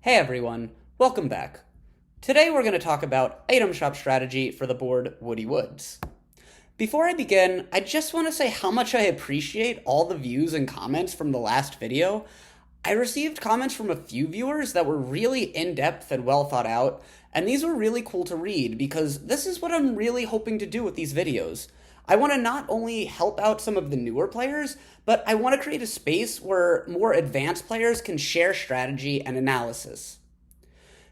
Hey everyone, welcome back. Today we're going to talk about item shop strategy for the board Woody Woods. Before I begin, I just want to say how much I appreciate all the views and comments from the last video. I received comments from a few viewers that were really in-depth and well thought out, and these were really cool to read because this is what I'm really hoping to do with these videos. I want to not only help out some of the newer players, but I want to create a space where more advanced players can share strategy and analysis.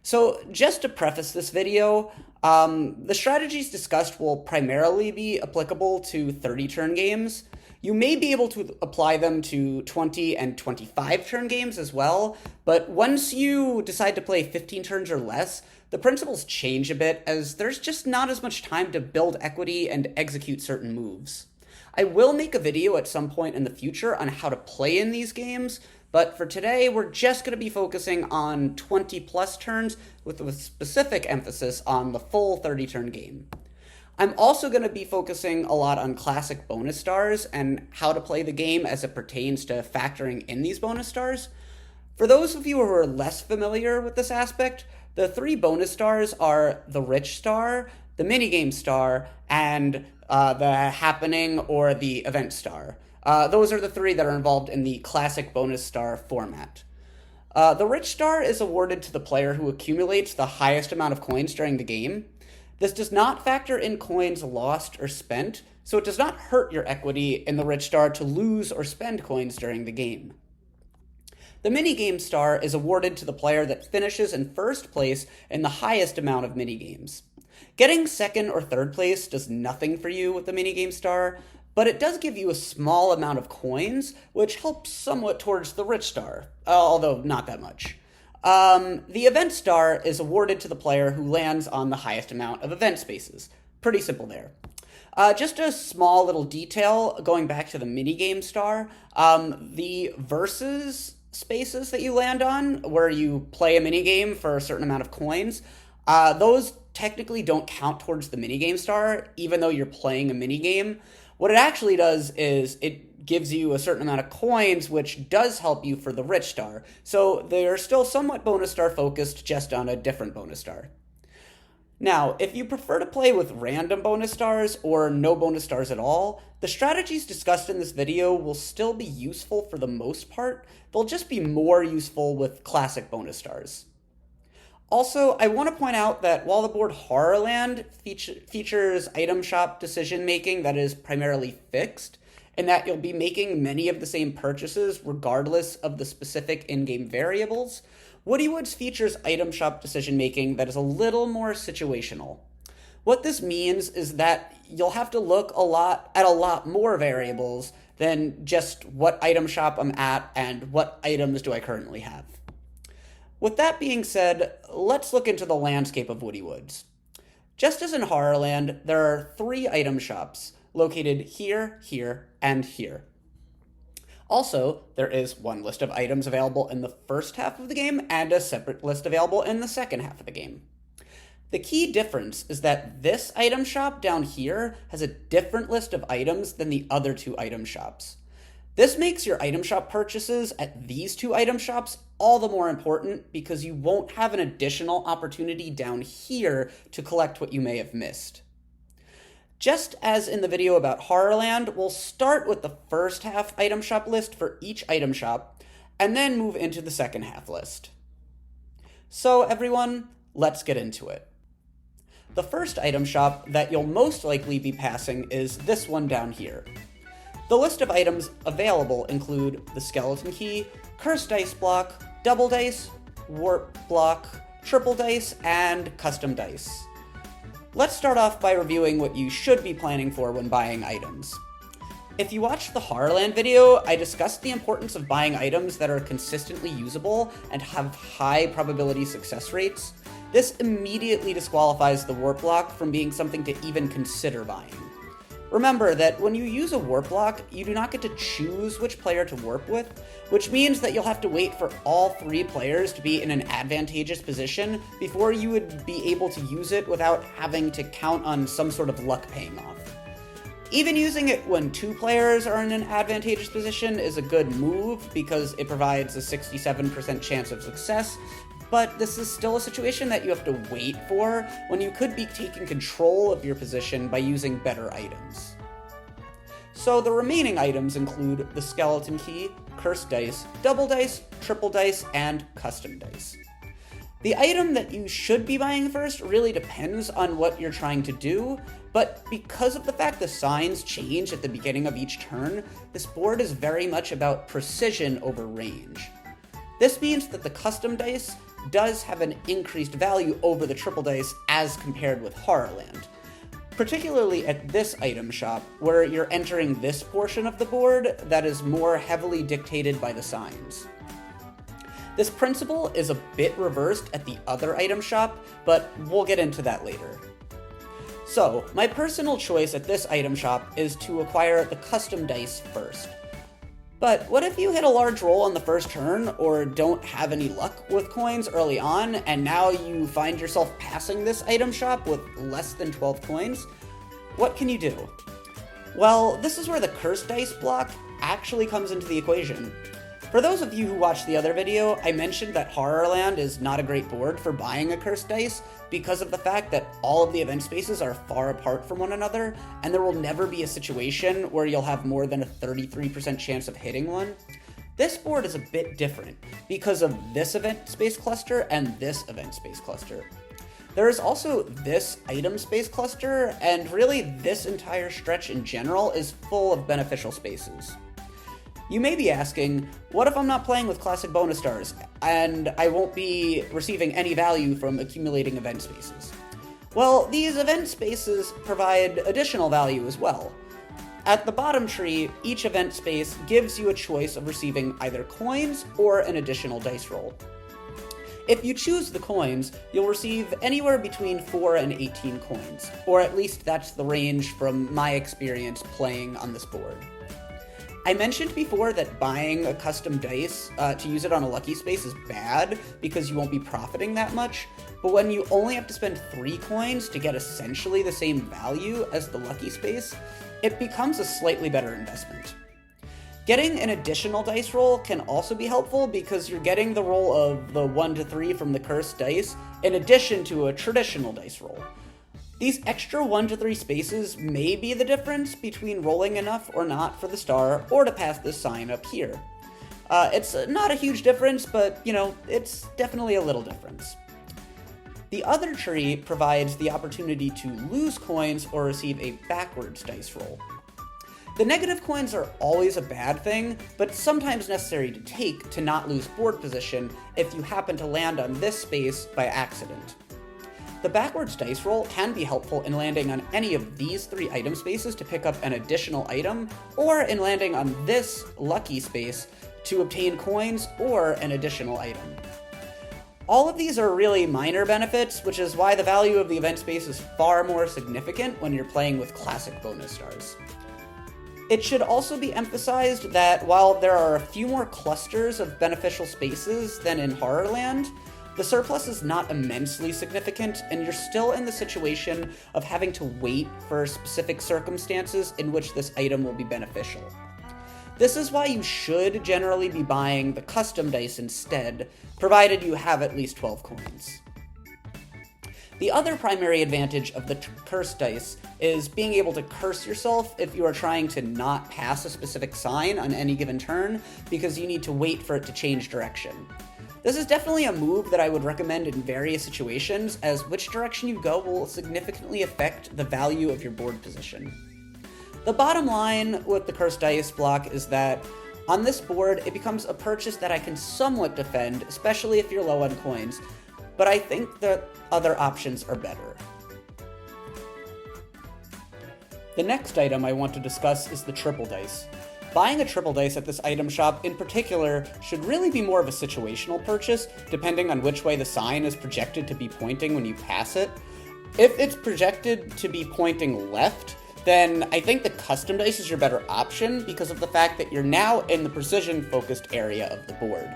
So just to preface this video, the strategies discussed will primarily be applicable to 30-turn games. You may be able to apply them to 20 and 25-turn games as well, but once you decide to play 15 turns or less, the principles change a bit as there's just not as much time to build equity and execute certain moves. I will make a video at some point in the future on how to play in these games, but for today we're just going to be focusing on 20 plus turns with a specific emphasis on the full 30-turn game. I'm also going to be focusing a lot on classic bonus stars and how to play the game as it pertains to factoring in these bonus stars. For those of you who are less familiar with this aspect, the three bonus stars are the rich star, the minigame star, and the happening or the event star. Those are the three that are involved in the classic bonus star format. The rich star is awarded to the player who accumulates the highest amount of coins during the game. This does not factor in coins lost or spent, so it does not hurt your equity in the rich star to lose or spend coins during the game. The minigame star is awarded to the player that finishes in first place in the highest amount of minigames. Getting second or third place does nothing for you with the minigame star, but it does give you a small amount of coins, which helps somewhat towards the rich star, although not that much. The event star is awarded to the player who lands on the highest amount of event spaces. Pretty simple there. Just a small little detail going back to the minigame star. The versus spaces that you land on, where you play a minigame for a certain amount of coins, those technically don't count towards the minigame star, even though you're playing a minigame. What it actually does is it gives you a certain amount of coins, which does help you for the rich star. So they're still somewhat bonus star focused, just on a different bonus star. Now, if you prefer to play with random bonus stars or no bonus stars at all, the strategies discussed in this video will still be useful for the most part. They'll just be more useful with classic bonus stars. Also, I want to point out that while the board Horrorland features item shop decision making that is primarily fixed, in that you'll be making many of the same purchases regardless of the specific in-game variables, Woody Woods features item shop decision making that is a little more situational. What this means is that you'll have to look at a lot more variables than just what item shop I'm at and what items do I currently have. With that being said, let's look into the landscape of Woody Woods. Just as in Horrorland, there are 3 item shops located here, here, and here. Also, there is one list of items available in the first half of the game and a separate list available in the second half of the game. The key difference is that this item shop down here has a different list of items than the other 2 item shops. This makes your item shop purchases at these 2 item shops all the more important because you won't have an additional opportunity down here to collect what you may have missed. Just as in the video about Horrorland, we'll start with the first half item shop list for each item shop, and then move into the second half list. So everyone, let's get into it. The first item shop that you'll most likely be passing is this one down here. The list of items available include the skeleton key, cursed dice block, double dice, warp block, triple dice, and custom dice. Let's start off by reviewing what you should be planning for when buying items. If you watched the Horrorland video, I discussed the importance of buying items that are consistently usable and have high probability success rates. This immediately disqualifies the warp block from being something to even consider buying. Remember that when you use a warp block, you do not get to choose which player to warp with, which means that you'll have to wait for all 3 players to be in an advantageous position before you would be able to use it without having to count on some sort of luck paying off. Even using it when 2 players are in an advantageous position is a good move because it provides a 67% chance of success, but this is still a situation that you have to wait for when you could be taking control of your position by using better items. So the remaining items include the skeleton key, cursed dice, double dice, triple dice, and custom dice. The item that you should be buying first really depends on what you're trying to do, but because of the fact the signs change at the beginning of each turn, this board is very much about precision over range. This means that the custom dice does have an increased value over the triple dice as compared with Horrorland, particularly at this item shop, where you're entering this portion of the board that is more heavily dictated by the signs. This principle is a bit reversed at the other item shop, but we'll get into that later. So, my personal choice at this item shop is to acquire the custom dice first. But what if you hit a large roll on the first turn, or don't have any luck with coins early on, and now you find yourself passing this item shop with less than 12 coins? What can you do? Well, this is where the cursed dice block actually comes into the equation. For those of you who watched the other video, I mentioned that Horrorland is not a great board for buying a cursed dice because of the fact that all of the event spaces are far apart from one another, and there will never be a situation where you'll have more than a 33% chance of hitting one. This board is a bit different because of this event space cluster and this event space cluster. There is also this item space cluster, and really this entire stretch in general is full of beneficial spaces. You may be asking, what if I'm not playing with classic bonus stars, and I won't be receiving any value from accumulating event spaces? Well, these event spaces provide additional value as well. At the bottom tree, each event space gives you a choice of receiving either coins or an additional dice roll. If you choose the coins, you'll receive anywhere between 4 and 18 coins, or at least that's the range from my experience playing on this board. I mentioned before that buying a custom dice to use it on a lucky space is bad because you won't be profiting that much, but when you only have to spend 3 coins to get essentially the same value as the lucky space, it becomes a slightly better investment. Getting an additional dice roll can also be helpful because you're getting the roll of the 1 to 3 from the cursed dice in addition to a traditional dice roll. These extra 1 to 3 spaces may be the difference between rolling enough or not for the star, or to pass this sign up here. It's not a huge difference, but, it's definitely a little difference. The other tree provides the opportunity to lose coins or receive a backwards dice roll. The negative coins are always a bad thing, but sometimes necessary to take to not lose board position if you happen to land on this space by accident. The backwards dice roll can be helpful in landing on any of these 3 item spaces to pick up an additional item, or in landing on this lucky space to obtain coins or an additional item. All of these are really minor benefits, which is why the value of the event space is far more significant when you're playing with classic bonus stars. It should also be emphasized that while there are a few more clusters of beneficial spaces than in Horrorland, the surplus is not immensely significant, and you're still in the situation of having to wait for specific circumstances in which this item will be beneficial. This is why you should generally be buying the custom dice instead, provided you have at least 12 coins. The other primary advantage of the cursed dice is being able to curse yourself if you are trying to not pass a specific sign on any given turn, because you need to wait for it to change direction. This is definitely a move that I would recommend in various situations, as which direction you go will significantly affect the value of your board position. The bottom line with the cursed dice block is that on this board, it becomes a purchase that I can somewhat defend, especially if you're low on coins, but I think that other options are better. The next item I want to discuss is the triple dice. Buying a triple dice at this item shop in particular should really be more of a situational purchase, depending on which way the sign is projected to be pointing when you pass it. If it's projected to be pointing left, then I think the custom dice is your better option because of the fact that you're now in the precision-focused area of the board.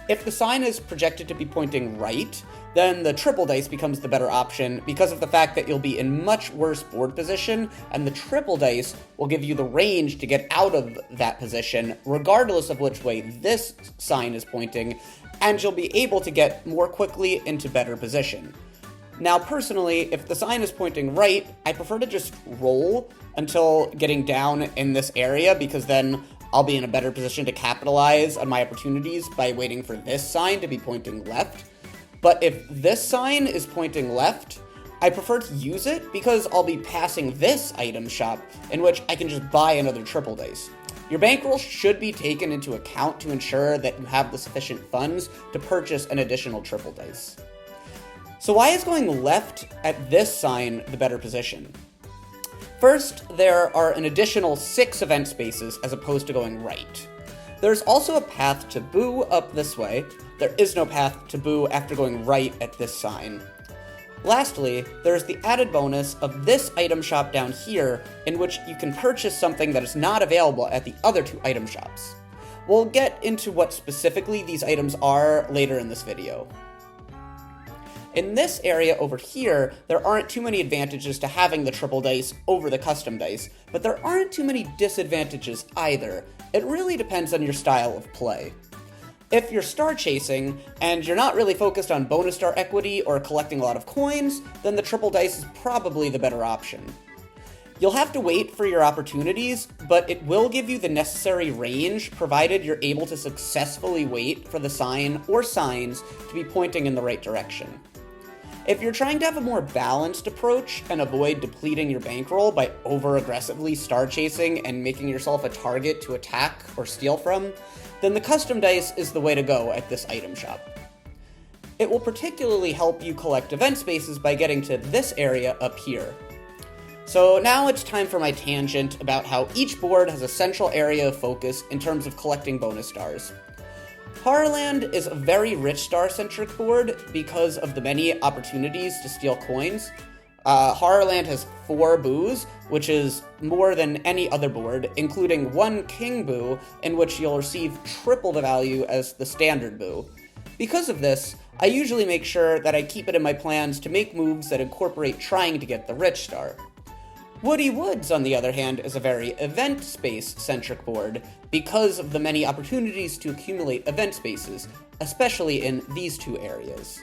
If the sign is projected to be pointing right, then the triple dice becomes the better option because of the fact that you'll be in much worse board position, and the triple dice will give you the range to get out of that position, regardless of which way this sign is pointing, and you'll be able to get more quickly into better position. Now, personally, if the sign is pointing right, I prefer to just roll until getting down in this area, because then I'll be in a better position to capitalize on my opportunities by waiting for this sign to be pointing left. But if this sign is pointing left, I prefer to use it because I'll be passing this item shop, in which I can just buy another triple dice. Your bankroll should be taken into account to ensure that you have the sufficient funds to purchase an additional triple dice. So why is going left at this sign the better position? First, there are an additional 6 event spaces as opposed to going right. There's also a path to Boo up this way. There is no path to Boo after going right at this sign. Lastly, there's the added bonus of this item shop down here, in which you can purchase something that is not available at the other 2 item shops. We'll get into what specifically these items are later in this video. In this area over here, there aren't too many advantages to having the triple dice over the custom dice, but there aren't too many disadvantages either. It really depends on your style of play. If you're star chasing, and you're not really focused on bonus star equity or collecting a lot of coins, then the triple dice is probably the better option. You'll have to wait for your opportunities, but it will give you the necessary range, provided you're able to successfully wait for the sign or signs to be pointing in the right direction. If you're trying to have a more balanced approach and avoid depleting your bankroll by over-aggressively star chasing and making yourself a target to attack or steal from, then the custom dice is the way to go at this item shop. It will particularly help you collect event spaces by getting to this area up here. So now it's time for my tangent about how each board has a central area of focus in terms of collecting bonus stars. Horrorland is a very rich star-centric board because of the many opportunities to steal coins. Horrorland has 4 boos, which is more than any other board, including 1 king boo, in which you'll receive triple the value as the standard boo. Because of this, I usually make sure that I keep it in my plans to make moves that incorporate trying to get the rich star. Woody Woods, on the other hand, is a very event space-centric board because of the many opportunities to accumulate event spaces, especially in these 2 areas.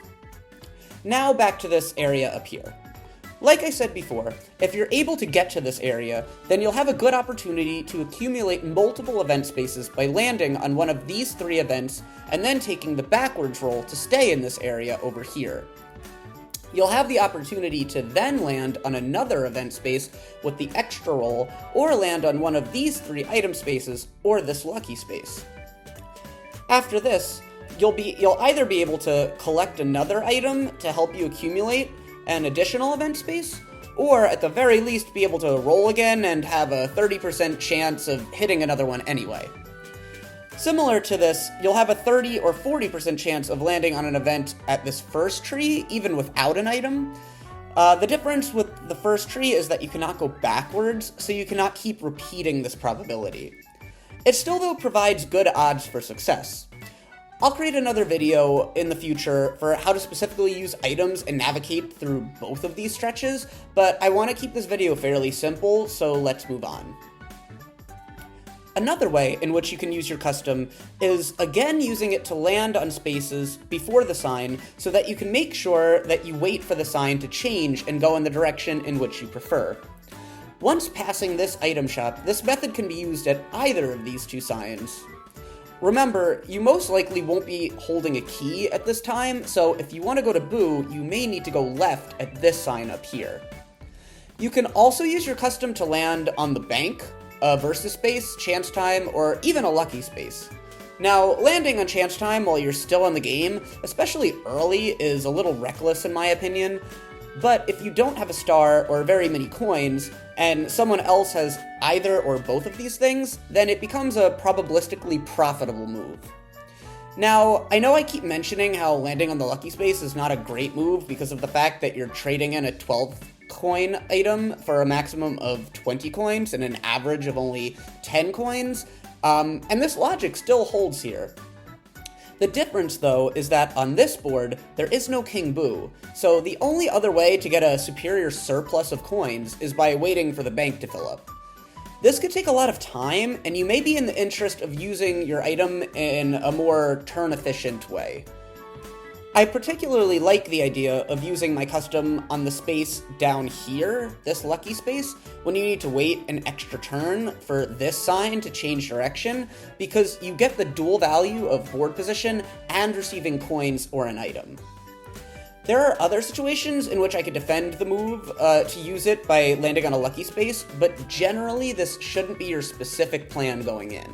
Now back to this area up here. Like I said before, if you're able to get to this area, then you'll have a good opportunity to accumulate multiple event spaces by landing on one of these 3 events and then taking the backwards roll to stay in this area over here. You'll have the opportunity to then land on another event space with the extra roll, or land on one of these 3 item spaces, or this lucky space. After this, you'll either be able to collect another item to help you accumulate an additional event space, or at the very least be able to roll again and have a 30% chance of hitting another one anyway. Similar to this, you'll have a 30 or 40% chance of landing on an event at this first tree, even without an item. The difference with the first tree is that you cannot go backwards, so you cannot keep repeating this probability. It still, though, provides good odds for success. I'll create another video in the future for how to specifically use items and navigate through both of these stretches, but I want to keep this video fairly simple, so let's move on. Another way in which you can use your custom is, again, using it to land on spaces before the sign so that you can make sure that you wait for the sign to change and go in the direction in which you prefer. Once passing this item shop, this method can be used at either of these 2 signs. Remember, you most likely won't be holding a key at this time, so if you want to go to Boo, you may need to go left at this sign up here. You can also use your custom to land on the bank, a versus space, chance time, or even a lucky space. Now, landing on chance time while you're still in the game, especially early, is a little reckless in my opinion, but if you don't have a star or very many coins, and someone else has either or both of these things, then it becomes a probabilistically profitable move. Now, I know I keep mentioning how landing on the lucky space is not a great move because of the fact that you're trading in a 12 coin item for a maximum of 20 coins and an average of only 10 coins, and this logic still holds here. The difference, though, is that on this board, there is no King Boo, so the only other way to get a superior surplus of coins is by waiting for the bank to fill up. This could take a lot of time, and you may be in the interest of using your item in a more turn-efficient way. I particularly like the idea of using my custom on the space down here, this lucky space, when you need to wait an extra turn for this sign to change direction, because you get the dual value of board position and receiving coins or an item. There are other situations in which I could defend the move to use it by landing on a lucky space, but generally this shouldn't be your specific plan going in.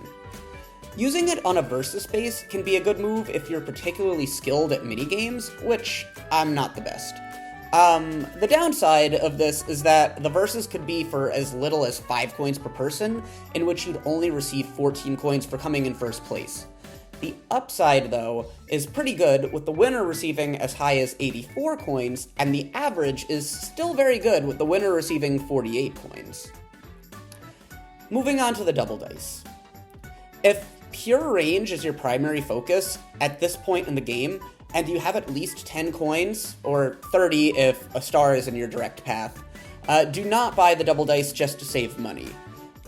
Using it on a versus space can be a good move if you're particularly skilled at minigames, which I'm not the best. The downside of this is that the versus could be for as little as 5 coins per person, in which you'd only receive 14 coins for coming in first place. The upside, though, is pretty good, with the winner receiving as high as 84 coins, and the average is still very good, with the winner receiving 48 coins. Moving on to the double dice. If pure range is your primary focus at this point in the game, and you have at least 10 coins, or 30 if a star is in your direct path, do not buy the double dice just to save money.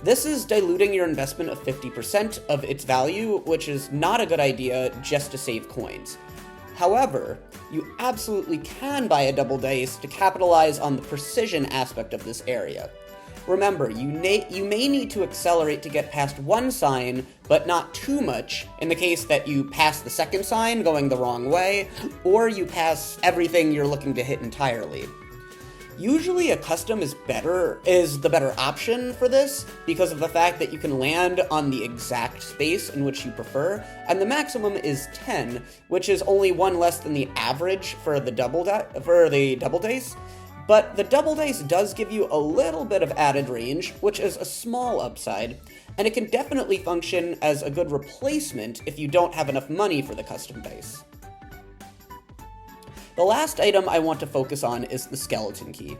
This is diluting your investment of 50% of its value, which is not a good idea just to save coins. However, you absolutely can buy a double dice to capitalize on the precision aspect of this area. Remember, you may need to accelerate to get past one sign, but not too much, in the case that you pass the second sign going the wrong way, or you pass everything you're looking to hit entirely. Usually a custom is the better option for this, because of the fact that you can land on the exact space in which you prefer, and the maximum is 10, which is only one less than the average for the double dice. But the double dice does give you a little bit of added range, which is a small upside, and it can definitely function as a good replacement if you don't have enough money for the custom dice. The last item I want to focus on is the skeleton key.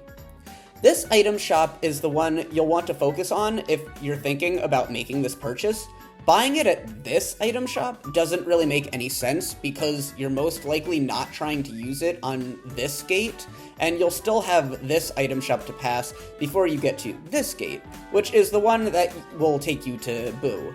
This item shop is the one you'll want to focus on if you're thinking about making this purchase. Buying it at this item shop doesn't really make any sense because you're most likely not trying to use it on this gate, and you'll still have this item shop to pass before you get to this gate, which is the one that will take you to Boo.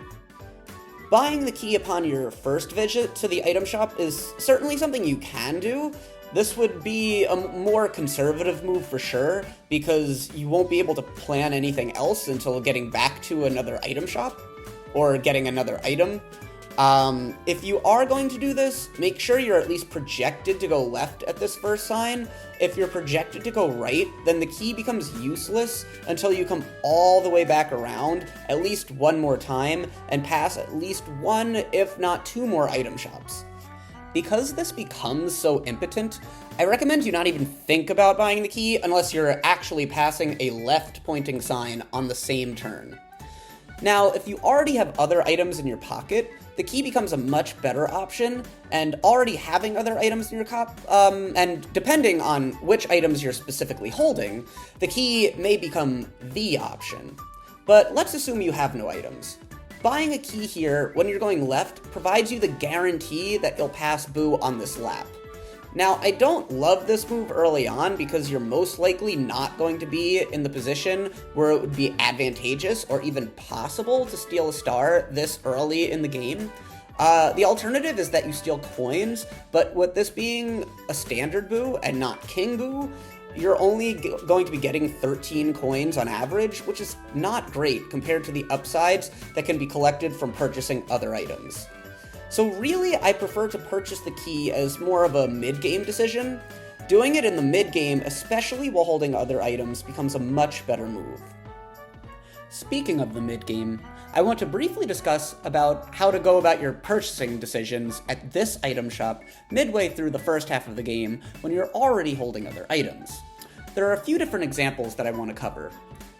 Buying the key upon your first visit to the item shop is certainly something you can do. This would be a more conservative move for sure, because you won't be able to plan anything else until getting back to another item shop, or getting another item. If you are going to do this, make sure you're at least projected to go left at this first sign. If you're projected to go right, then the key becomes useless until you come all the way back around at least one more time and pass at least one, if not two more item shops. Because this becomes so impotent, I recommend you not even think about buying the key unless you're actually passing a left-pointing sign on the same turn. Now, if you already have other items in your pocket, the key becomes a much better option, and already having other items in your and depending on which items you're specifically holding, the key may become the option. But let's assume you have no items. Buying a key here when you're going left provides you the guarantee that you'll pass Boo on this lap. Now, I don't love this move early on because you're most likely not going to be in the position where it would be advantageous or even possible to steal a star this early in the game. The alternative is that you steal coins, but with this being a standard Boo and not King Boo, you're only going to be getting 13 coins on average, which is not great compared to the upsides that can be collected from purchasing other items. So really, I prefer to purchase the key as more of a mid-game decision. Doing it in the mid-game, especially while holding other items, becomes a much better move. Speaking of the mid-game, I want to briefly discuss about how to go about your purchasing decisions at this item shop midway through the first half of the game when you're already holding other items. There are a few different examples that I want to cover.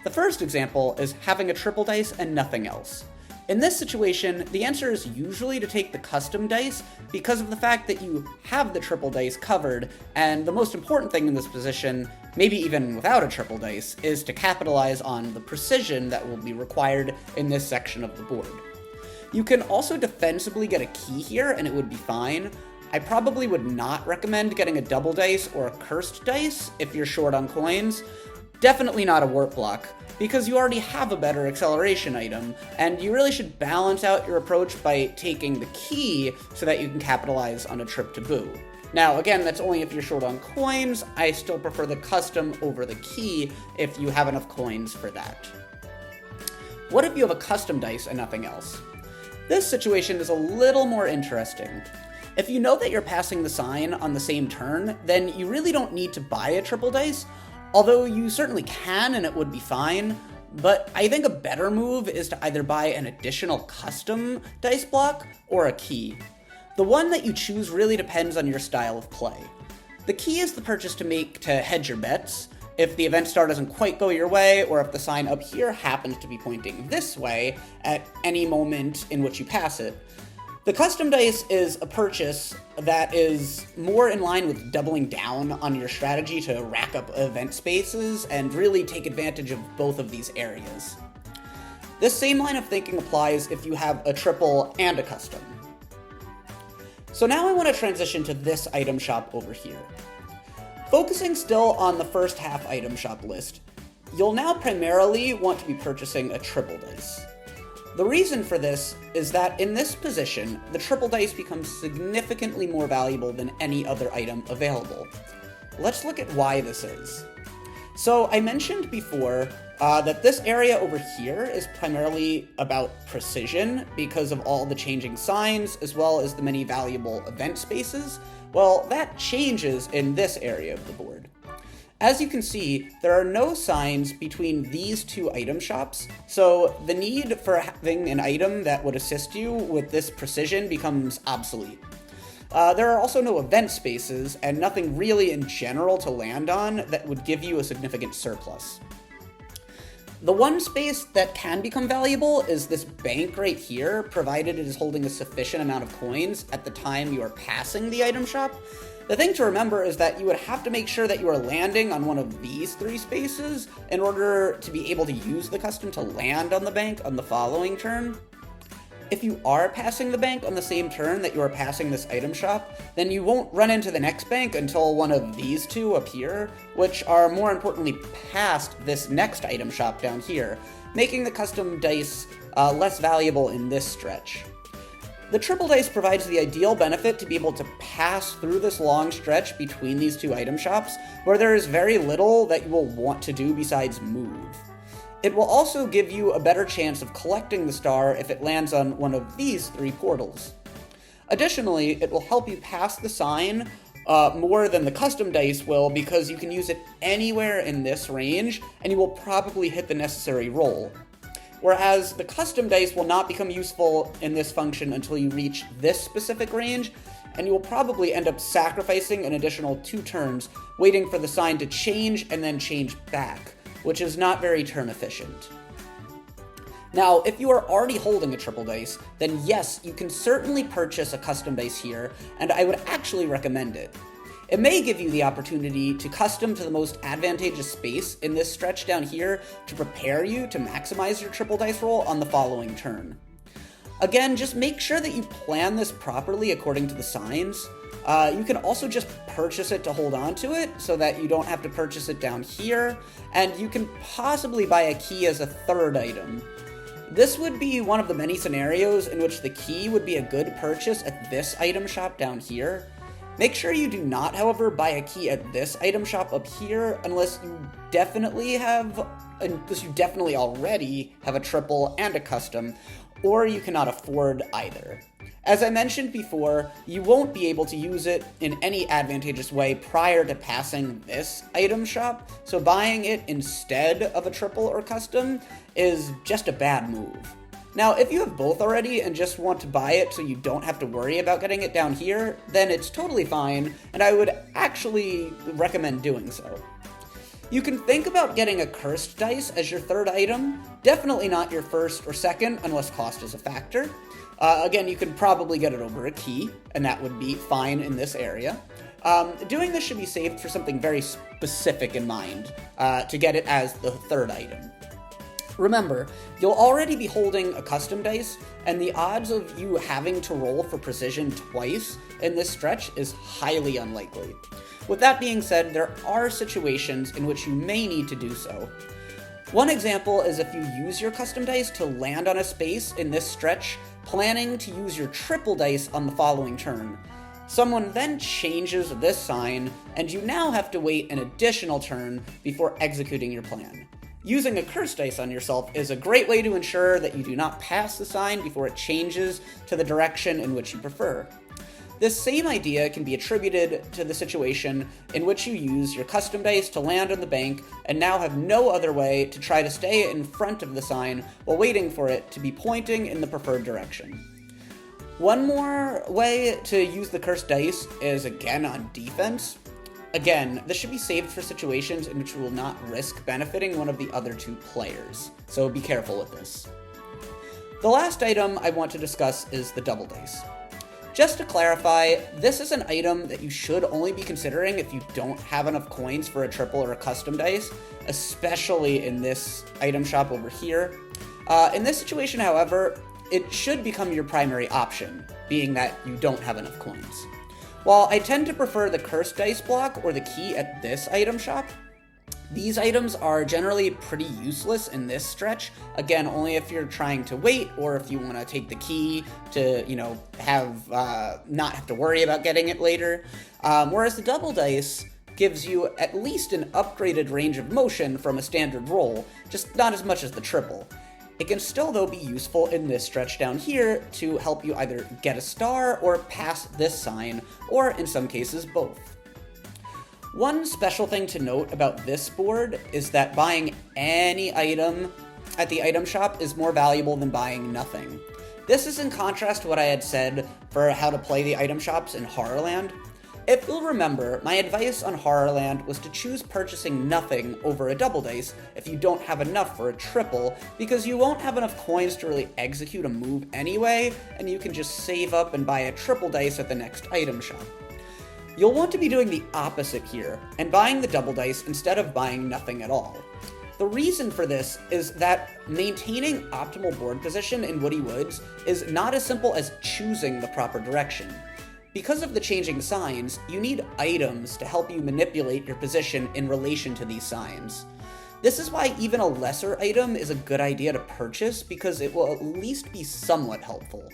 The first example is having a triple dice and nothing else. In this situation, the answer is usually to take the custom dice because of the fact that you have the triple dice covered, and the most important thing in this position, maybe even without a triple dice, is to capitalize on the precision that will be required in this section of the board. You can also defensively get a key here and it would be fine. I probably would not recommend getting a double dice or a cursed dice if you're short on coins, Definitely not a warp block, because you already have a better acceleration item, and you really should balance out your approach by taking the key so that you can capitalize on a trip to Boo. Now, again, that's only if you're short on coins. I still prefer the custom over the key if you have enough coins for that. What if you have a custom dice and nothing else? This situation is a little more interesting. If you know that you're passing the sign on the same turn, then you really don't need to buy a triple dice, although you certainly can and it would be fine. But I think a better move is to either buy an additional custom dice block or a key. The one that you choose really depends on your style of play. The key is the purchase to make to hedge your bets. If the event star doesn't quite go your way, or if the sign up here happens to be pointing this way at any moment in which you pass it. The custom dice is a purchase that is more in line with doubling down on your strategy to rack up event spaces and really take advantage of both of these areas. This same line of thinking applies if you have a triple and a custom. So now I want to transition to this item shop over here. Focusing still on the first half item shop list, you'll now primarily want to be purchasing a triple dice. The reason for this is that in this position, the triple dice becomes significantly more valuable than any other item available. Let's look at why this is. So I mentioned before that this area over here is primarily about precision because of all the changing signs as well as the many valuable event spaces. Well, that changes in this area of the board. As you can see, there are no signs between these two item shops, so the need for having an item that would assist you with this precision becomes obsolete. There are also no event spaces, and nothing really in general to land on that would give you a significant surplus. The one space that can become valuable is this bank right here, provided it is holding a sufficient amount of coins at the time you are passing the item shop. The thing to remember is that you would have to make sure that you are landing on one of these three spaces in order to be able to use the custom to land on the bank on the following turn. If you are passing the bank on the same turn that you are passing this item shop, then you won't run into the next bank until one of these two appear, which are more importantly past this next item shop down here, making the custom dice less valuable in this stretch. The triple dice provides the ideal benefit to be able to pass through this long stretch between these two item shops, where there is very little that you will want to do besides move. It will also give you a better chance of collecting the star if it lands on one of these three portals. Additionally, it will help you pass the sign more than the custom dice will because you can use it anywhere in this range and you will probably hit the necessary roll. Whereas the custom dice will not become useful in this function until you reach this specific range, and you will probably end up sacrificing an additional 2 turns waiting for the sign to change and then change back, which is not very turn efficient. Now, if you are already holding a triple dice, then yes, you can certainly purchase a custom dice here, and I would actually recommend it. It may give you the opportunity to custom to the most advantageous space in this stretch down here to prepare you to maximize your triple dice roll on the following turn. Again, just make sure that you plan this properly according to the signs. You can also just purchase it to hold on to it so that you don't have to purchase it down here, and you can possibly buy a key as a third item. This would be one of the many scenarios in which the key would be a good purchase at this item shop down here. Make sure you do not, however, buy a key at this item shop up here unless you definitely already have a triple and a custom, or you cannot afford either. As I mentioned before, you won't be able to use it in any advantageous way prior to passing this item shop, so buying it instead of a triple or custom is just a bad move. Now, if you have both already and just want to buy it so you don't have to worry about getting it down here, then it's totally fine, and I would actually recommend doing so. You can think about getting a cursed dice as your third item, definitely not your first or second unless cost is a factor. Again, you could probably get it over a key, and that would be fine in this area. Doing this should be saved for something very specific in mind, to get it as the third item. Remember, you'll already be holding a custom dice, and the odds of you having to roll for precision twice in this stretch is highly unlikely. With that being said, there are situations in which you may need to do so. One example is if you use your custom dice to land on a space in this stretch, planning to use your triple dice on the following turn. Someone then changes this sign, and you now have to wait an additional turn before executing your plan. Using a curse dice on yourself is a great way to ensure that you do not pass the sign before it changes to the direction in which you prefer. This same idea can be attributed to the situation in which you use your custom dice to land on the bank and now have no other way to try to stay in front of the sign while waiting for it to be pointing in the preferred direction. One more way to use the cursed dice is again on defense. Again, this should be saved for situations in which you will not risk benefiting one of the other two players, so be careful with this. The last item I want to discuss is the double dice. Just to clarify, this is an item that you should only be considering if you don't have enough coins for a triple or a custom dice, especially in this item shop over here. In this situation, however, it should become your primary option, being that you don't have enough coins. While I tend to prefer the cursed dice block or the key at this item shop, these items are generally pretty useless in this stretch, again, only if you're trying to wait or if you want to take the key to, not have to worry about getting it later. Whereas the double dice gives you at least an upgraded range of motion from a standard roll, just not as much as the triple. It can still, though, be useful in this stretch down here to help you either get a star or pass this sign, or in some cases, both. One special thing to note about this board is that buying any item at the item shop is more valuable than buying nothing. This is in contrast to what I had said for how to play the item shops in Horrorland. If you'll remember, my advice on Horrorland was to choose purchasing nothing over a double dice if you don't have enough for a triple, because you won't have enough coins to really execute a move anyway, and you can just save up and buy a triple dice at the next item shop. You'll want to be doing the opposite here, and buying the double dice instead of buying nothing at all. The reason for this is that maintaining optimal board position in Woody Woods is not as simple as choosing the proper direction. Because of the changing signs, you need items to help you manipulate your position in relation to these signs. This is why even a lesser item is a good idea to purchase, because it will at least be somewhat helpful.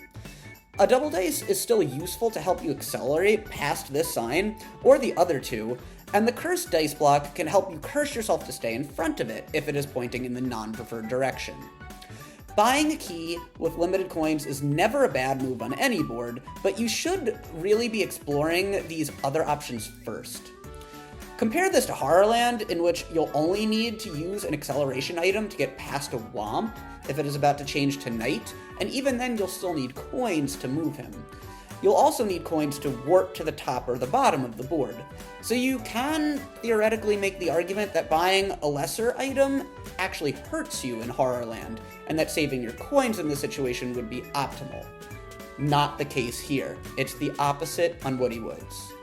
A double dice is still useful to help you accelerate past this sign, or the other two, and the cursed dice block can help you curse yourself to stay in front of it if it is pointing in the non-preferred direction. Buying a key with limited coins is never a bad move on any board, but you should really be exploring these other options first. Compare this to Horrorland, in which you'll only need to use an acceleration item to get past a Womp if it is about to change to Night, and even then you'll still need coins to move him. You'll also need coins to warp to the top or the bottom of the board. So you can theoretically make the argument that buying a lesser item actually hurts you in Horrorland, and that saving your coins in this situation would be optimal. Not the case here. It's the opposite on Woody Woods.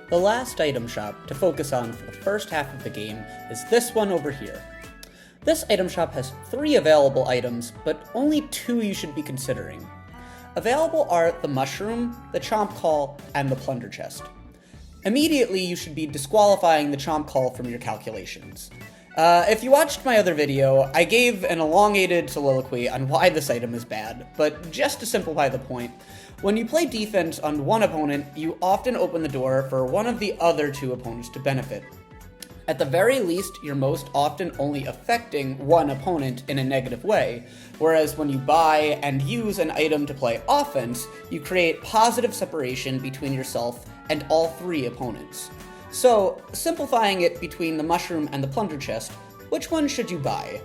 The last item shop to focus on for the first half of the game is this one over here. This item shop has 3 available items, but only 2 you should be considering. Available are the Mushroom, the Chomp Call, and the Plunder Chest. Immediately, you should be disqualifying the Chomp Call from your calculations. If you watched my other video, I gave an elongated soliloquy on why this item is bad, but just to simplify the point, when you play defense on one opponent, you often open the door for one of the other 2 opponents to benefit. At the very least, you're most often only affecting one opponent in a negative way, whereas when you buy and use an item to play offense, you create positive separation between yourself and all 3 opponents. So, simplifying it between the Mushroom and the Plunder Chest, which one should you buy?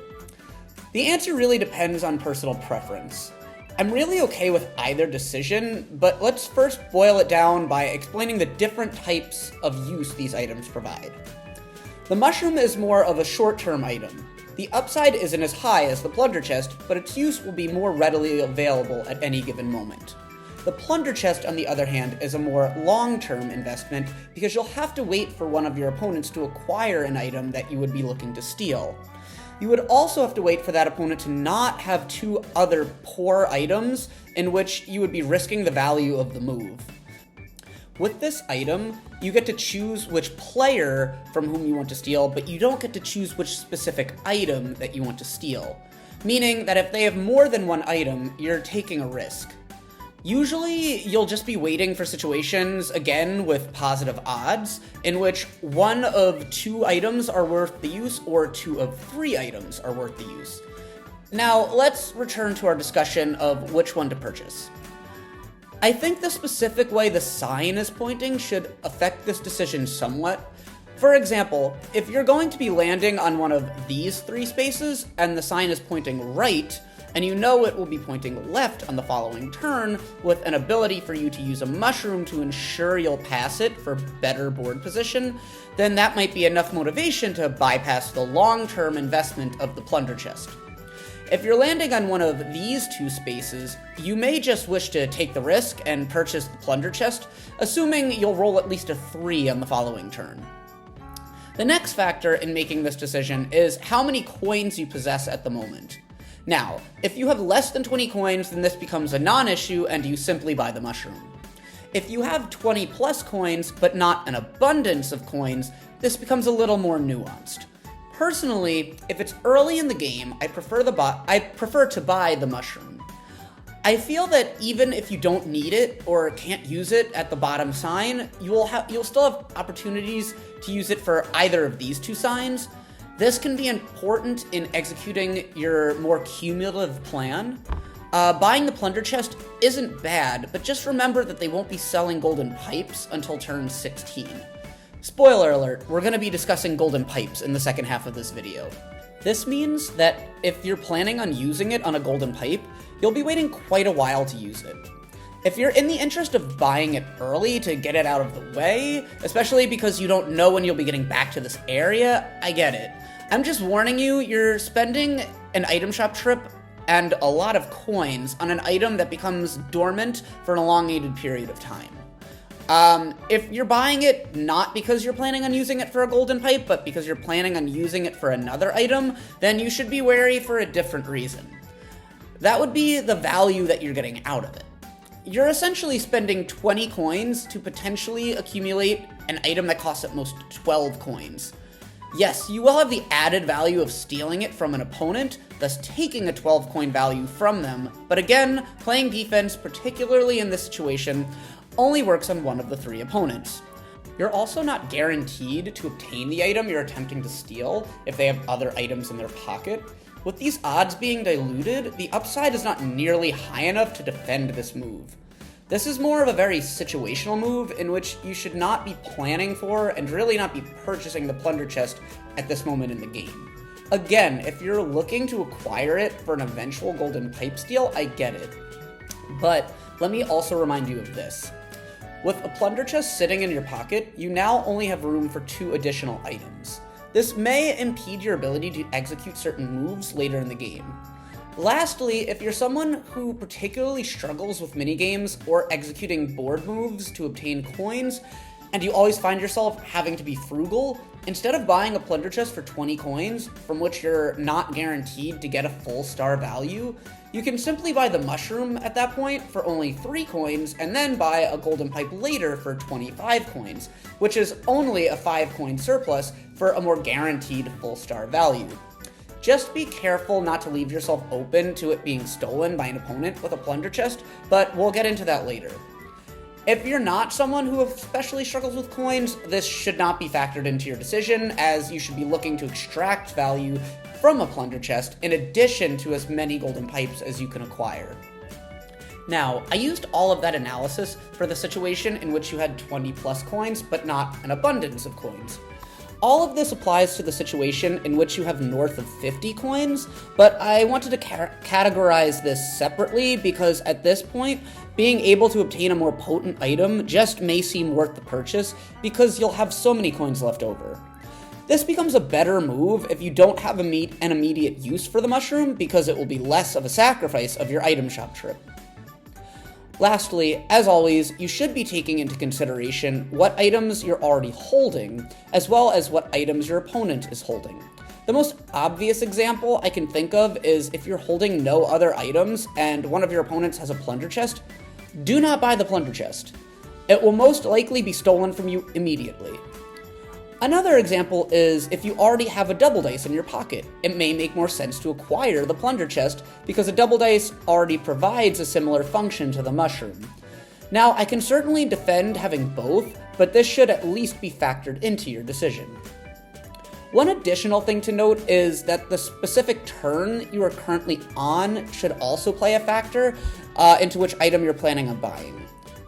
The answer really depends on personal preference. I'm really okay with either decision, but let's first boil it down by explaining the different types of use these items provide. The Mushroom is more of a short-term item. The upside isn't as high as the Plunder Chest, but its use will be more readily available at any given moment. The Plunder Chest, on the other hand, is a more long-term investment because you'll have to wait for one of your opponents to acquire an item that you would be looking to steal. You would also have to wait for that opponent to not have 2 other poor items in which you would be risking the value of the move. With this item, you get to choose which player from whom you want to steal, but you don't get to choose which specific item that you want to steal. Meaning that if they have more than one item, you're taking a risk. Usually, you'll just be waiting for situations, again with positive odds, in which one of 2 items are worth the use or 2 of 3 items are worth the use. Now, let's return to our discussion of which one to purchase. I think the specific way the sign is pointing should affect this decision somewhat. For example, if you're going to be landing on one of these 3 spaces and the sign is pointing right, and you know it will be pointing left on the following turn with an ability for you to use a mushroom to ensure you'll pass it for better board position, then that might be enough motivation to bypass the long-term investment of the plunder chest. If you're landing on one of these 2 spaces, you may just wish to take the risk and purchase the plunder chest, assuming you'll roll at least a 3 on the following turn. The next factor in making this decision is how many coins you possess at the moment. Now, if you have less than 20 coins, then this becomes a non-issue and you simply buy the mushroom. If you have 20 plus coins, but not an abundance of coins, this becomes a little more nuanced. Personally, if it's early in the game, I prefer to buy the mushroom. I feel that even if you don't need it or can't use it at the bottom sign, you'll still have opportunities to use it for either of these 2 signs. This can be important in executing your more cumulative plan. Buying the plunder chest isn't bad, but just remember that they won't be selling golden pipes until turn 16. Spoiler alert, we're going to be discussing golden pipes in the second half of this video. This means that if you're planning on using it on a golden pipe, you'll be waiting quite a while to use it. If you're in the interest of buying it early to get it out of the way, especially because you don't know when you'll be getting back to this area, I get it. I'm just warning you, you're spending an item shop trip and a lot of coins on an item that becomes dormant for an elongated period of time. If you're buying it not because you're planning on using it for a golden pipe, but because you're planning on using it for another item, then you should be wary for a different reason. That would be the value that you're getting out of it. You're essentially spending 20 coins to potentially accumulate an item that costs at most 12 coins. Yes, you will have the added value of stealing it from an opponent, thus taking a 12 coin value from them, but again, playing defense, particularly in this situation, only works on one of the 3 opponents. You're also not guaranteed to obtain the item you're attempting to steal if they have other items in their pocket. With these odds being diluted, the upside is not nearly high enough to defend this move. This is more of a very situational move in which you should not be planning for and really not be purchasing the plunder chest at this moment in the game. Again, if you're looking to acquire it for an eventual golden pipe steal, I get it. But let me also remind you of this. With a plunder chest sitting in your pocket, you now only have room for 2 additional items. This may impede your ability to execute certain moves later in the game. Lastly, if you're someone who particularly struggles with minigames or executing board moves to obtain coins, and you always find yourself having to be frugal, instead of buying a plunder chest for 20 coins, from which you're not guaranteed to get a full star value, you can simply buy the mushroom at that point for only 3 coins, and then buy a golden pipe later for 25 coins, which is only a 5 coin surplus for a more guaranteed full star value. Just be careful not to leave yourself open to it being stolen by an opponent with a plunder chest, but we'll get into that later. If you're not someone who especially struggles with coins, this should not be factored into your decision, as you should be looking to extract value from a plunder chest in addition to as many golden pipes as you can acquire. Now, I used all of that analysis for the situation in which you had 20 plus coins, but not an abundance of coins. All of this applies to the situation in which you have north of 50 coins, but I wanted to categorize this separately because at this point, being able to obtain a more potent item just may seem worth the purchase because you'll have so many coins left over. This becomes a better move if you don't have an immediate use for the mushroom because it will be less of a sacrifice of your item shop trip. Lastly, as always, you should be taking into consideration what items you're already holding, as well as what items your opponent is holding. The most obvious example I can think of is if you're holding no other items and one of your opponents has a plunder chest, do not buy the plunder chest. It will most likely be stolen from you immediately. Another example is if you already have a double dice in your pocket. It may make more sense to acquire the plunder chest because a double dice already provides a similar function to the mushroom. Now, I can certainly defend having both, but this should at least be factored into your decision. One additional thing to note is that the specific turn you are currently on should also play a factor into which item you're planning on buying.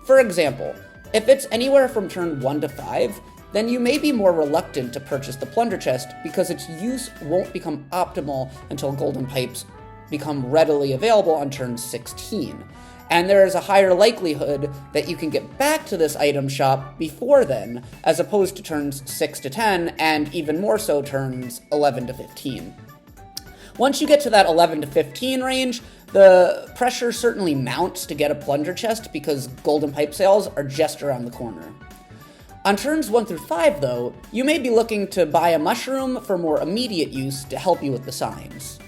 For example, if it's anywhere from turn 1 to 5, then you may be more reluctant to purchase the plunder chest because its use won't become optimal until golden pipes become readily available on turn 16. And there is a higher likelihood that you can get back to this item shop before then, as opposed to turns 6 to 10, and even more so turns 11 to 15. Once you get to that 11 to 15 range, the pressure certainly mounts to get a plunder chest because golden pipe sales are just around the corner. On turns 1 through 5, though, you may be looking to buy a mushroom for more immediate use to help you with the signs.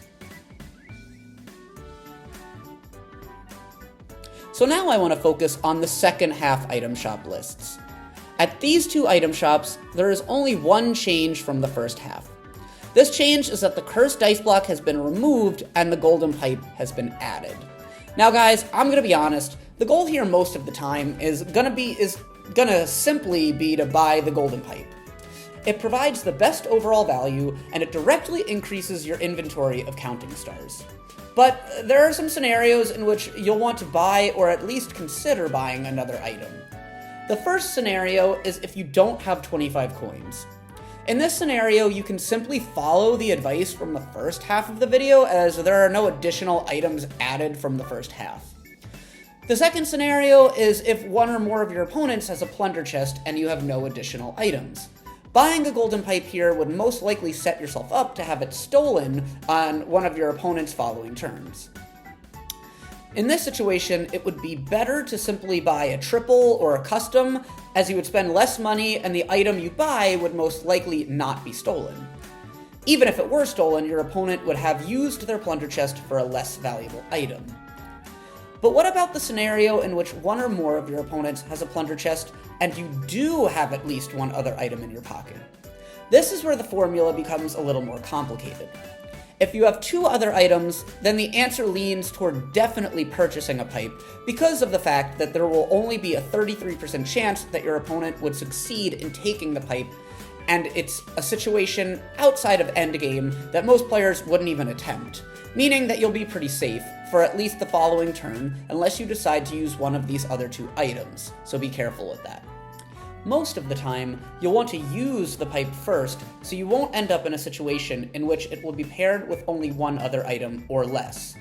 So now I want to focus on the second half item shop lists. At these two item shops, there is only one change from the first half. This change is that the cursed dice block has been removed and the golden pipe has been added. Now guys, I'm gonna be honest, the goal here most of the time is gonna simply be to buy the golden pipe. It provides the best overall value and it directly increases your inventory of counting stars. But there are some scenarios in which you'll want to buy or at least consider buying another item. The first scenario is if you don't have 25 coins. In this scenario, you can simply follow the advice from the first half of the video as there are no additional items added from the first half. The second scenario is if one or more of your opponents has a plunder chest and you have no additional items. Buying a golden pipe here would most likely set yourself up to have it stolen on one of your opponent's following turns. In this situation, it would be better to simply buy a triple or a custom, as you would spend less money and the item you buy would most likely not be stolen. Even if it were stolen, your opponent would have used their plunder chest for a less valuable item. But what about the scenario in which one or more of your opponents has a plunder chest and you do have at least one other item in your pocket? This is where the formula becomes a little more complicated. If you have two other items, then the answer leans toward definitely purchasing a pipe because of the fact that there will only be a 33% chance that your opponent would succeed in taking the pipe, and it's a situation outside of Endgame that most players wouldn't even attempt, meaning that you'll be pretty safe for at least the following turn unless you decide to use one of these other two items, so be careful with that. Most of the time, you'll want to use the pipe first, so you won't end up in a situation in which it will be paired with only one other item or less.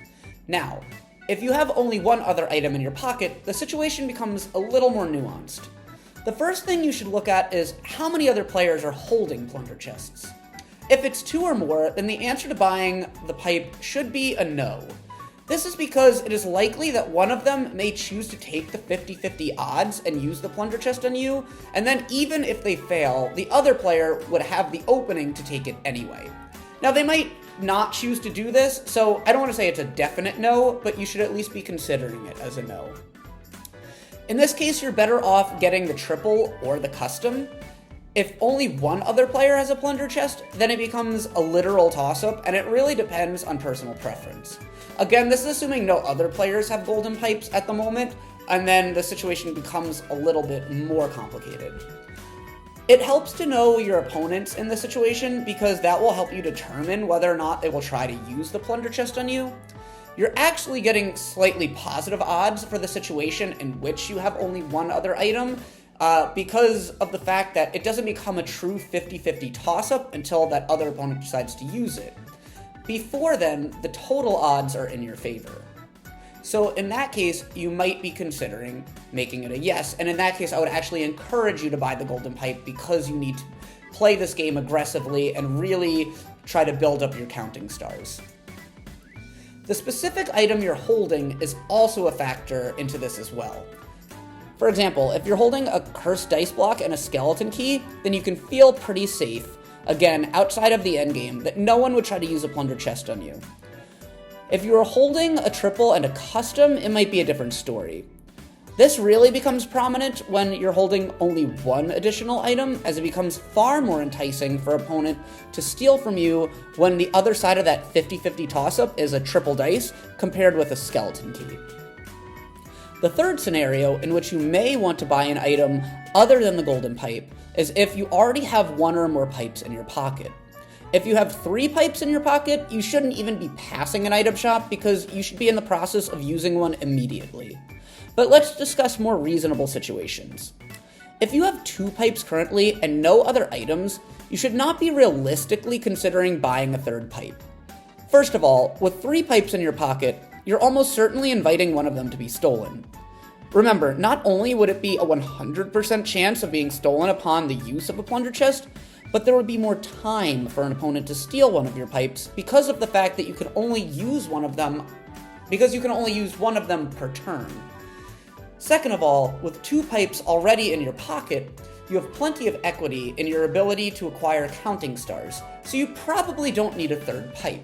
Now, if you have only one other item in your pocket, the situation becomes a little more nuanced. The first thing you should look at is how many other players are holding plunder chests. If it's two or more, then the answer to buying the pipe should be a no. This is because it is likely that one of them may choose to take the 50-50 odds and use the plunder chest on you, and then even if they fail, the other player would have the opening to take it anyway. Now they might not choose to do this, so I don't want to say it's a definite no, but you should at least be considering it as a no. In this case, you're better off getting the triple or the custom. If only one other player has a plunder chest, then it becomes a literal toss-up, and it really depends on personal preference. Again, this is assuming no other players have golden pipes at the moment, and then the situation becomes a little bit more complicated. It helps to know your opponents in this situation because that will help you determine whether or not they will try to use the plunder chest on you. You're actually getting slightly positive odds for the situation in which you have only one other item, because of the fact that it doesn't become a true 50-50 toss-up until that other opponent decides to use it. Before then, the total odds are in your favor. So in that case, you might be considering making it a yes, and in that case, I would actually encourage you to buy the golden pipe because you need to play this game aggressively and really try to build up your counting stars. The specific item you're holding is also a factor into this as well. For example, if you're holding a cursed dice block and a skeleton key, then you can feel pretty safe, again, outside of the endgame, that no one would try to use a plunder chest on you. If you are holding a triple and a custom, it might be a different story. This really becomes prominent when you're holding only one additional item, as it becomes far more enticing for an opponent to steal from you when the other side of that 50-50 toss-up is a triple dice compared with a skeleton key. The third scenario in which you may want to buy an item other than the golden pipe is if you already have one or more pipes in your pocket. If you have 3 pipes in your pocket, you shouldn't even be passing an item shop because you should be in the process of using one immediately. But let's discuss more reasonable situations. If you have 2 pipes currently and no other items, you should not be realistically considering buying a third pipe. First of all, with 3 pipes in your pocket, you're almost certainly inviting one of them to be stolen. Remember, not only would it be a 100% chance of being stolen upon the use of a plunder chest, but there would be more time for an opponent to steal one of your pipes because of the fact that you can only use one of them per turn. Second of all, with 2 pipes already in your pocket, you have plenty of equity in your ability to acquire counting stars, so you probably don't need a third pipe.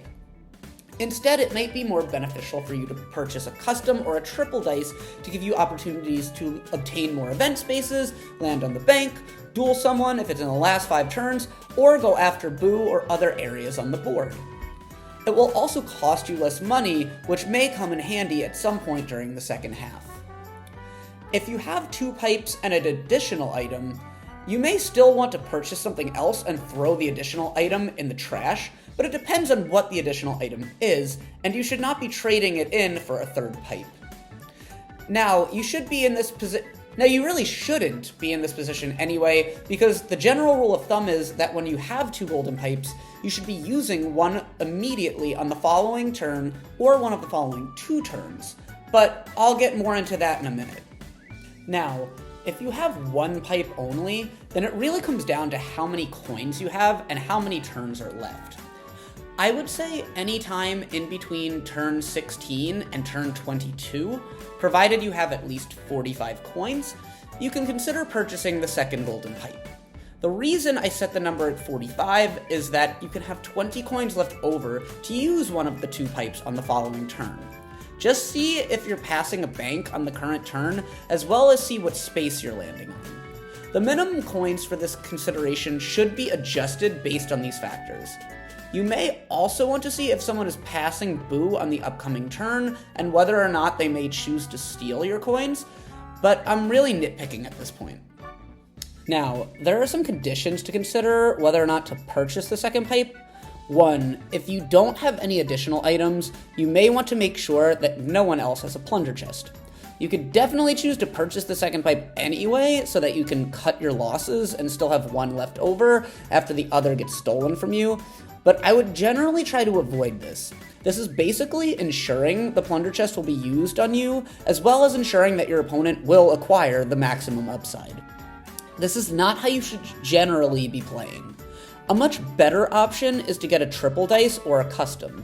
Instead, it might be more beneficial for you to purchase a custom or a triple dice to give you opportunities to obtain more event spaces, land on the bank, duel someone if it's in the last 5 turns, or go after Boo or other areas on the board. It will also cost you less money, which may come in handy at some point during the second half. If you have 2 pipes and an additional item, you may still want to purchase something else and throw the additional item in the trash, but it depends on what the additional item is, and you should not be trading it in for a third pipe. Now, you really shouldn't be in this position anyway, because the general rule of thumb is that when you have 2 golden pipes, you should be using one immediately on the following turn, or one of the following 2 turns. But I'll get more into that in a minute. Now, if you have 1 pipe only, then it really comes down to how many coins you have and how many turns are left. I would say any time in between turn 16 and turn 22, provided you have at least 45 coins, you can consider purchasing the second golden pipe. The reason I set the number at 45 is that you can have 20 coins left over to use one of the 2 pipes on the following turn. Just see if you're passing a bank on the current turn, as well as see what space you're landing on. The minimum coins for this consideration should be adjusted based on these factors. You may also want to see if someone is passing Boo on the upcoming turn, and whether or not they may choose to steal your coins, but I'm really nitpicking at this point. Now, there are some conditions to consider whether or not to purchase the second pipe. 1. If you don't have any additional items, you may want to make sure that no one else has a plunder chest. You could definitely choose to purchase the second pipe anyway, so that you can cut your losses and still have 1 left over after the other gets stolen from you, but I would generally try to avoid this. This is basically ensuring the plunder chest will be used on you, as well as ensuring that your opponent will acquire the maximum upside. This is not how you should generally be playing. A much better option is to get a triple dice or a custom.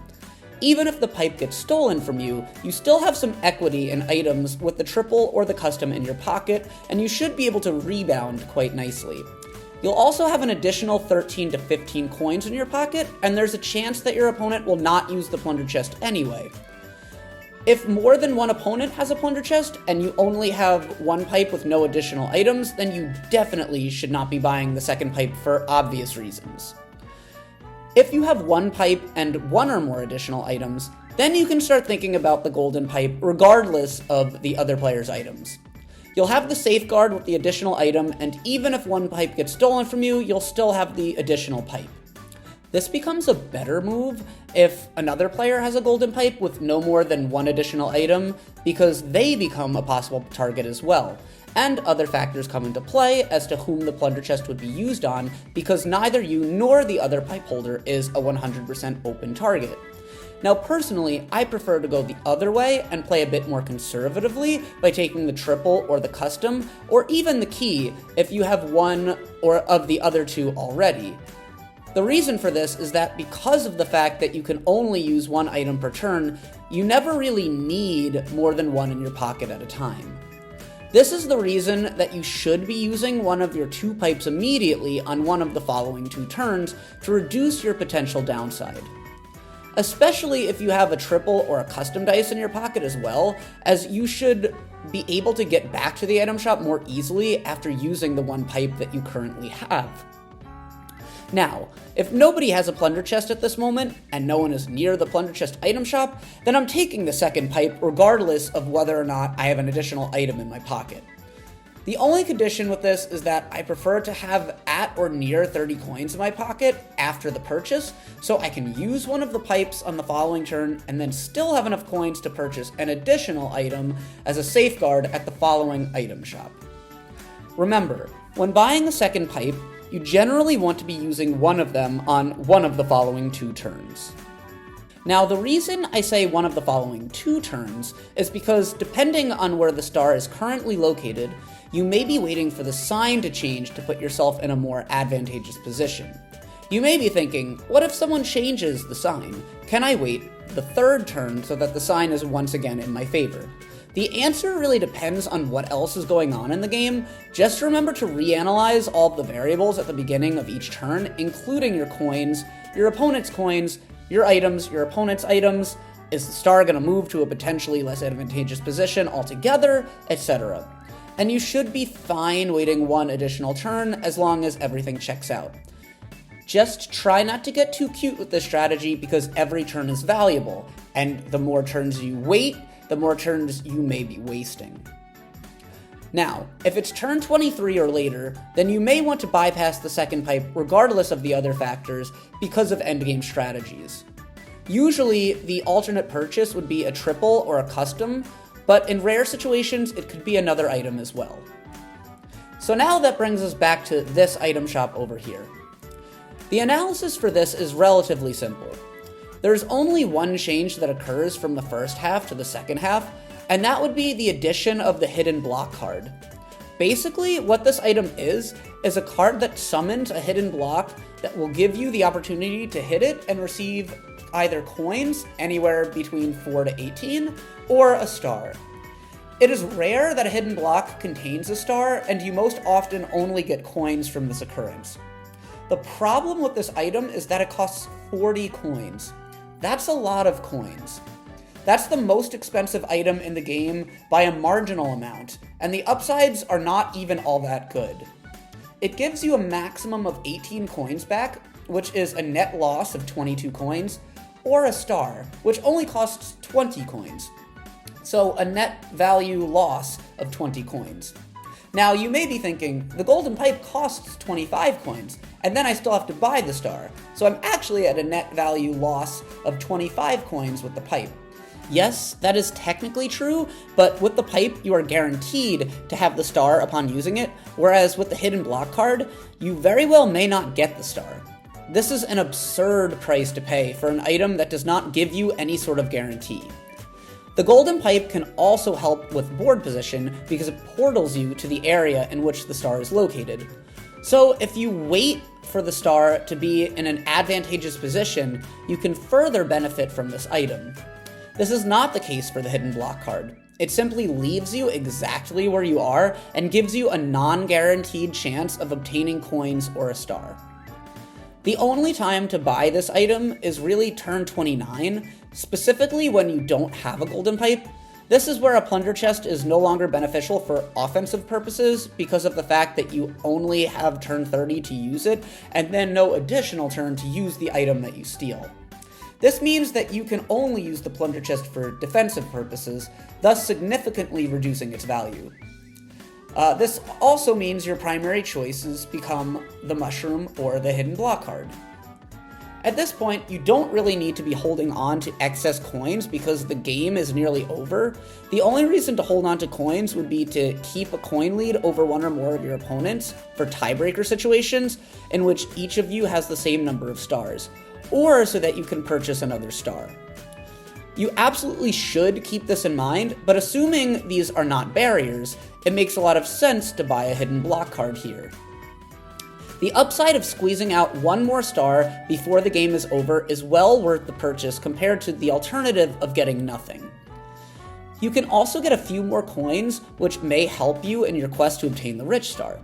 Even if the pipe gets stolen from you, you still have some equity in items with the triple or the custom in your pocket, and you should be able to rebound quite nicely. You'll also have an additional 13 to 15 coins in your pocket, and there's a chance that your opponent will not use the plunder chest anyway. If more than one opponent has a plunder chest, and you only have 1 pipe with no additional items, then you definitely should not be buying the second pipe for obvious reasons. If you have 1 pipe and 1 or more additional items, then you can start thinking about the golden pipe regardless of the other player's items. You'll have the safeguard with the additional item, and even if 1 pipe gets stolen from you, you'll still have the additional pipe. This becomes a better move if another player has a golden pipe with no more than 1 additional item, because they become a possible target as well, and other factors come into play as to whom the plunder chest would be used on, because neither you nor the other pipe holder is a 100% open target. Now personally, I prefer to go the other way and play a bit more conservatively by taking the triple or the custom, or even the key if you have 1 or of the other 2 already. The reason for this is that because of the fact that you can only use 1 item per turn, you never really need more than 1 in your pocket at a time. This is the reason that you should be using one of your 2 pipes immediately on one of the following 2 turns to reduce your potential downside. Especially if you have a triple or a custom dice in your pocket as well, as you should be able to get back to the item shop more easily after using the one pipe that you currently have. Now, if nobody has a plunder chest at this moment, and no one is near the plunder chest item shop, then I'm taking the second pipe regardless of whether or not I have an additional item in my pocket. The only condition with this is that I prefer to have at or near 30 coins in my pocket after the purchase, so I can use one of the pipes on the following turn and then still have enough coins to purchase an additional item as a safeguard at the following item shop. Remember, when buying a second pipe, you generally want to be using one of them on one of the following 2 turns. Now, the reason I say one of the following 2 turns is because depending on where the star is currently located, you may be waiting for the sign to change to put yourself in a more advantageous position. You may be thinking, what if someone changes the sign? Can I wait the 3rd turn so that the sign is once again in my favor? The answer really depends on what else is going on in the game. Just remember to reanalyze all of the variables at the beginning of each turn, including your coins, your opponent's coins, your items, your opponent's items. Is the star going to move to a potentially less advantageous position altogether, etc. And you should be fine waiting one additional turn as long as everything checks out. Just try not to get too cute with this strategy because every turn is valuable, and the more turns you wait, the more turns you may be wasting. Now, if it's turn 23 or later, then you may want to bypass the second pipe regardless of the other factors because of endgame strategies. Usually, the alternate purchase would be a triple or a custom, but in rare situations, it could be another item as well. So now that brings us back to this item shop over here. The analysis for this is relatively simple. There's only one change that occurs from the first half to the second half, and that would be the addition of the hidden block card. Basically, what this item is a card that summons a hidden block that will give you the opportunity to hit it and receive either coins, anywhere between 4 to 18, or a star. It is rare that a hidden block contains a star, and you most often only get coins from this occurrence. The problem with this item is that it costs 40 coins. That's a lot of coins. That's the most expensive item in the game by a marginal amount, and the upsides are not even all that good. It gives you a maximum of 18 coins back, which is a net loss of 22 coins, or a star, which only costs 20 coins. So a net value loss of 20 coins. Now you may be thinking, the golden pipe costs 25 coins, and then I still have to buy the star, so I'm actually at a net value loss of 25 coins with the pipe. Yes, that is technically true, but with the pipe, you are guaranteed to have the star upon using it, whereas with the hidden block card, you very well may not get the star. This is an absurd price to pay for an item that does not give you any sort of guarantee. The golden pipe can also help with board position because it portals you to the area in which the star is located. So if you wait for the star to be in an advantageous position, you can further benefit from this item. This is not the case for the hidden block card. It simply leaves you exactly where you are and gives you a non-guaranteed chance of obtaining coins or a star. The only time to buy this item is really turn 29, specifically when you don't have a golden pipe. This is where a plunder chest is no longer beneficial for offensive purposes because of the fact that you only have turn 30 to use it, and then no additional turn to use the item that you steal. This means that you can only use the plunder chest for defensive purposes, thus significantly reducing its value. This also means your primary choices become the mushroom or the hidden block card. At this point, you don't really need to be holding on to excess coins because the game is nearly over. The only reason to hold on to coins would be to keep a coin lead over one or more of your opponents for tiebreaker situations in which each of you has the same number of stars, or so that you can purchase another star. You absolutely should keep this in mind, but assuming these are not barriers, it makes a lot of sense to buy a hidden block card here. The upside of squeezing out one more star before the game is over is well worth the purchase compared to the alternative of getting nothing. You can also get a few more coins, which may help you in your quest to obtain the rich star.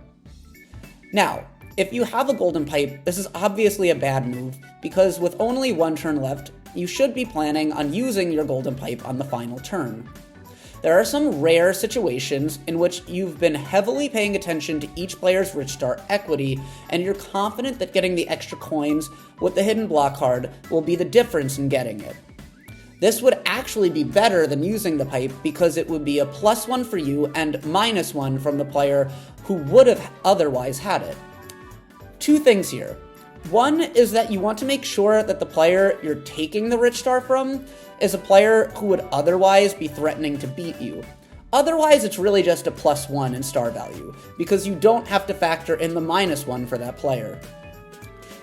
Now, if you have a golden pipe, this is obviously a bad move, because with only one turn left, you should be planning on using your golden pipe on the final turn. There are some rare situations in which you've been heavily paying attention to each player's rich star equity, and you're confident that getting the extra coins with the hidden block card will be the difference in getting it. This would actually be better than using the pipe because it would be a +1 for you and -1 from the player who would have otherwise had it. Two things here. One is that you want to make sure that the player you're taking the rich star from is a player who would otherwise be threatening to beat you. Otherwise, it's really just a +1 in star value, because you don't have to factor in the -1 for that player.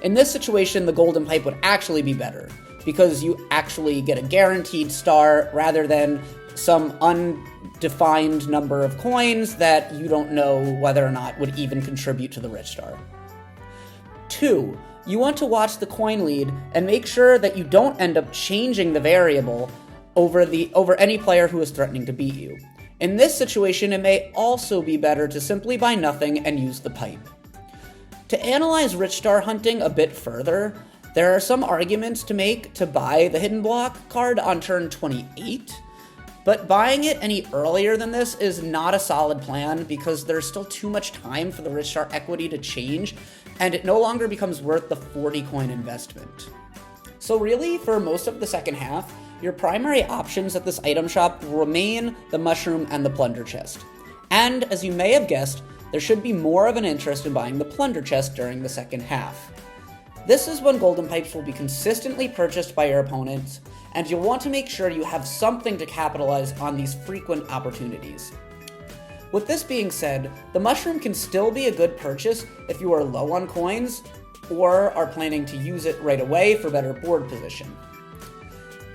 In this situation, the golden pipe would actually be better, because you actually get a guaranteed star rather than some undefined number of coins that you don't know whether or not would even contribute to the rich star. 2. You want to watch the coin lead and make sure that you don't end up changing the variable over any player who is threatening to beat you. In this situation, it may also be better to simply buy nothing and use the pipe. To analyze rich star hunting a bit further, there are some arguments to make to buy the hidden block card on turn 28, but buying it any earlier than this is not a solid plan because there's still too much time for the rich star equity to change, and it no longer becomes worth the 40 coin investment. So really, for most of the second half, your primary options at this item shop will remain the mushroom and the plunder chest. And as you may have guessed, there should be more of an interest in buying the plunder chest during the second half. This is when golden pipes will be consistently purchased by your opponents, and you'll want to make sure you have something to capitalize on these frequent opportunities. With this being said, the mushroom can still be a good purchase if you are low on coins or are planning to use it right away for better board position.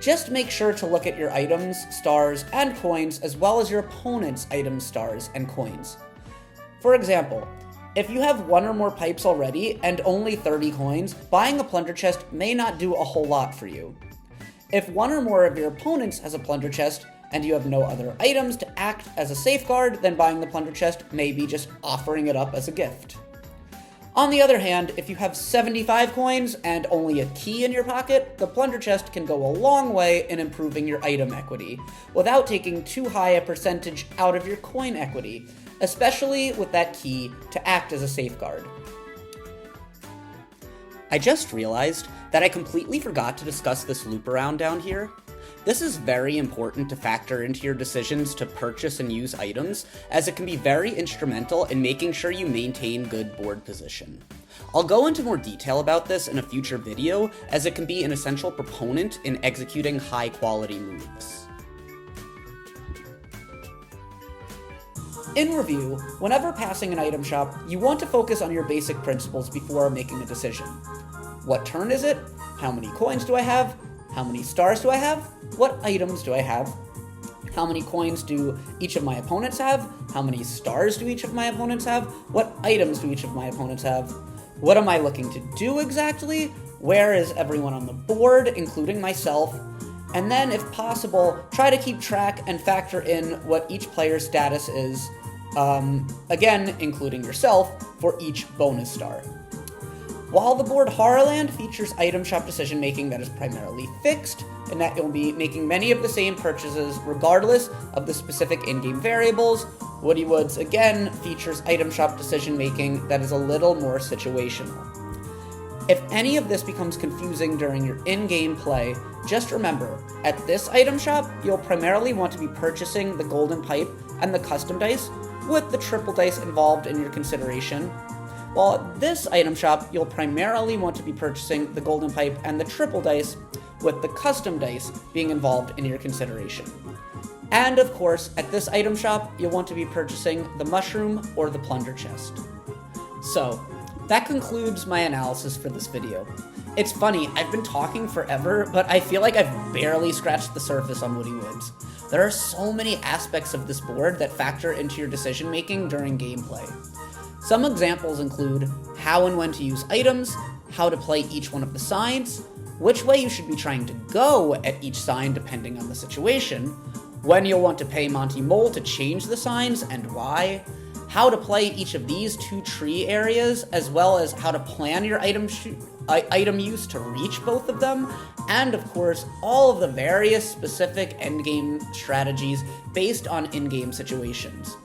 Just make sure to look at your items, stars, and coins as well as your opponent's items, stars, and coins. For example, if you have one or more pipes already and only 30 coins, buying a plunder chest may not do a whole lot for you. If one or more of your opponents has a plunder chest, and you have no other items to act as a safeguard, then buying the plunder chest may be just offering it up as a gift. On the other hand, if you have 75 coins and only a key in your pocket, the plunder chest can go a long way in improving your item equity, without taking too high a percentage out of your coin equity, especially with that key to act as a safeguard. I just realized that I completely forgot to discuss this loop around down here. This is very important to factor into your decisions to purchase and use items, as it can be very instrumental in making sure you maintain good board position. I'll go into more detail about this in a future video, as it can be an essential proponent in executing high-quality moves. In review, whenever passing an item shop, you want to focus on your basic principles before making a decision. What turn is it? How many coins do I have? How many stars do I have? What items do I have? How many coins do each of my opponents have? How many stars do each of my opponents have? What items do each of my opponents have? What am I looking to do exactly? Where is everyone on the board, including myself? And then, if possible, try to keep track and factor in what each player's status is, again, including yourself, for each bonus star. While the board Horrorland features item shop decision-making that is primarily fixed, and that you'll be making many of the same purchases regardless of the specific in-game variables, Woody Woods again features item shop decision-making that is a little more situational. If any of this becomes confusing during your in-game play, just remember, at this item shop, you'll primarily want to be purchasing the golden pipe and the custom dice, with the triple dice involved in your consideration. While at this item shop, you'll primarily want to be purchasing the golden pipe and the triple dice, with the custom dice being involved in your consideration. And of course, at this item shop, you'll want to be purchasing the mushroom or the plunder chest. So, that concludes my analysis for this video. It's funny, I've been talking forever, but I feel like I've barely scratched the surface on Woody Woods. There are so many aspects of this board that factor into your decision making during gameplay. Some examples include how and when to use items, how to play each one of the signs, which way you should be trying to go at each sign depending on the situation, when you'll want to pay Monty Mole to change the signs and why, how to play each of these 2 tree areas, as well as how to plan your item use to reach both of them, and of course, all of the various specific endgame strategies based on in-game situations.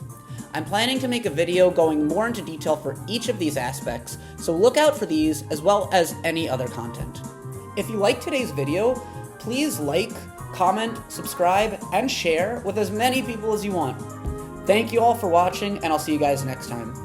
I'm planning to make a video going more into detail for each of these aspects, so look out for these as well as any other content. If you liked today's video, please like, comment, subscribe, and share with as many people as you want. Thank you all for watching, and I'll see you guys next time.